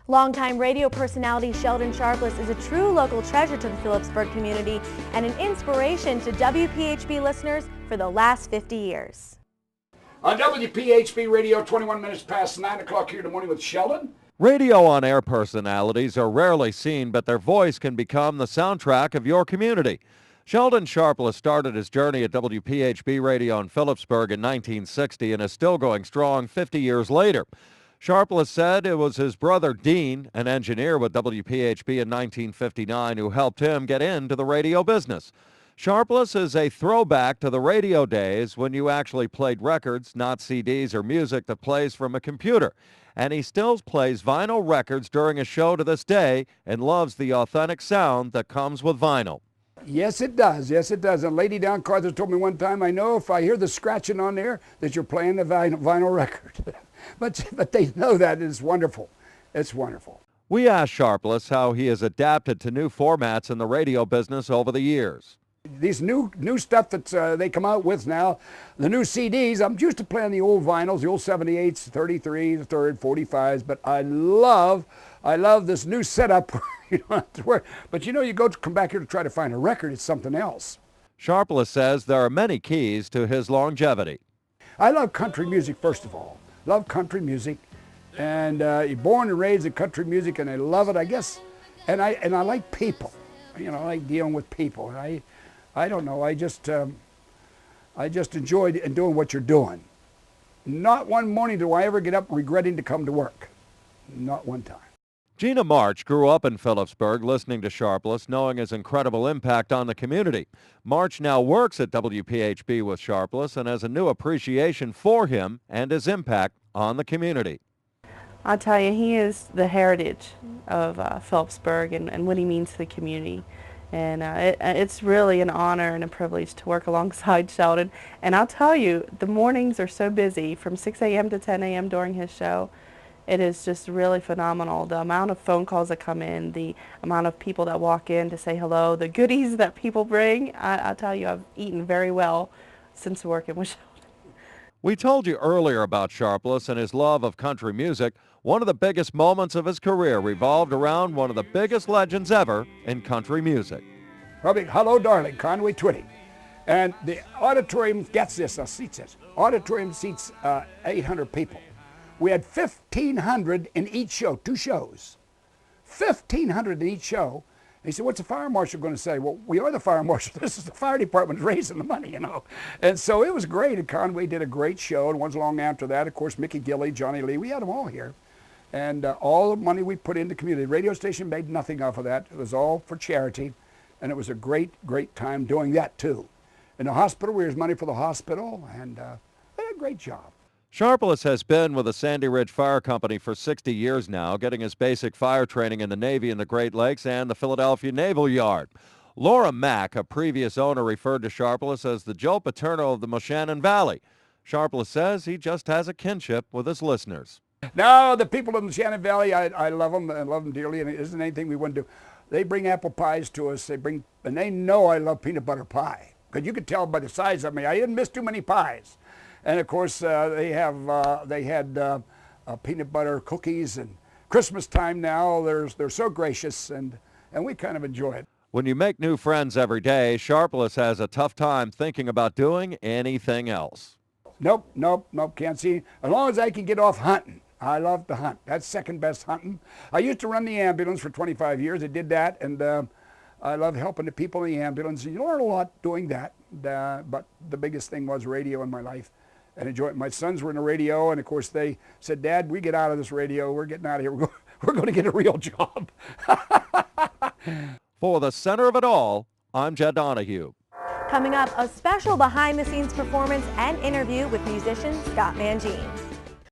Longtime radio personality Sheldon Sharpless is a true local treasure to the Phillipsburg community and an inspiration to WPHB listeners for the last 50 years. On WPHB Radio, 21 minutes past 9 o'clock here in the morning with Sheldon. Radio on-air personalities are rarely seen, but their voice can become the soundtrack of your community. Sheldon Sharpless started his journey at WPHB Radio in Phillipsburg in 1960 and is still going strong 50 years later. Sharpless said it was his brother Dean, an engineer with WPHB in 1959, who helped him get into the radio business. Sharpless is a throwback to the radio days when you actually played records, not CDs or music that plays from a computer. And he still plays vinyl records during a show to this day and loves the authentic sound that comes with vinyl. Yes, it does. Yes, it does. A lady down Carthage told me one time, I know if I hear the scratching on there that you're playing the vinyl record. but they know that. It's wonderful. It's wonderful. We asked Sharpless how he has adapted to new formats in the radio business over the years. These new stuff that they come out with now, the new CDs, I'm used to playing the old vinyls, the old 78s, 33s, 45s, but I love this new setup where you don't have to worry. But you know, you come back here to try to find a record, it's something else. Sharpless says there are many keys to his longevity. I love country music, first of all. Love country music. And you're born and raised in country music, and I love it, I guess. And I like people. You know, I like dealing with people. And I don't know, I just enjoy doing what you're doing. Not one morning do I ever get up regretting to come to work. Not one time. Gina March grew up in Phillipsburg listening to Sharpless, knowing his incredible impact on the community. March now works at WPHB with Sharpless and has a new appreciation for him and his impact on the community. I'll tell you, he is the heritage of Phillipsburg and what he means to the community. And it's really an honor and a privilege to work alongside Sheldon. And I'll tell you, the mornings are so busy from 6 a.m. to 10 a.m. during his show. It is just really phenomenal. The amount of phone calls that come in, the amount of people that walk in to say hello, the goodies that people bring. I'll tell you, I've eaten very well since working with Sheldon. We told you earlier about Sharpless and his love of country music. One of the biggest moments of his career revolved around one of the biggest legends ever in country music. Probably Hello Darling, Conway Twitty. And the auditorium gets this, seats it. Auditorium seats 800 people. We had 1,500 in each show, 2 shows. 1,500 in each show. And he said, what's the fire marshal going to say? Well, we are the fire marshal. This is the fire department raising the money, you know. And so it was great. And Conway did a great show. And ones long after that, of course, Mickey Gilley, Johnny Lee, we had them all here. And all the money we put into community. The radio station made nothing off of that. It was all for charity. And it was a great, great time doing that, too. In the hospital, we raised money for the hospital. And they did a great job. Sharpless has been with the Sandy Ridge Fire Company for 60 years now, getting his basic fire training in the Navy in the Great Lakes and the Philadelphia Naval Yard. Laura Mack, a previous owner, referred to Sharpless as the Joe Paterno of the Moshannon Valley. Sharpless says he just has a kinship with his listeners. No, the people in the Shannon Valley, I love them. I love them dearly, and it isn't anything we wouldn't do. They bring apple pies to us. And they know I love peanut butter pie. Because you could tell by the size of me, I didn't miss too many pies. And of course, they had peanut butter cookies, and Christmas time now, they're so gracious, and we kind of enjoy it. When you make new friends every day, Sharpless has a tough time thinking about doing anything else. Nope, can't see. As long as I can get off hunting. I love to hunt. That's second best hunting. I used to run the ambulance for 25 years. I did that, and I love helping the people in the ambulance. You learn a lot doing that, but the biggest thing was radio in my life. And enjoy it. My sons were in the radio, and of course they said, Dad, we get out of this radio. We're getting out of here. We're going to get a real job. For the center of it all, I'm Jed Donahue. Coming up, a special behind-the-scenes performance and interview with musician Scott Mangine.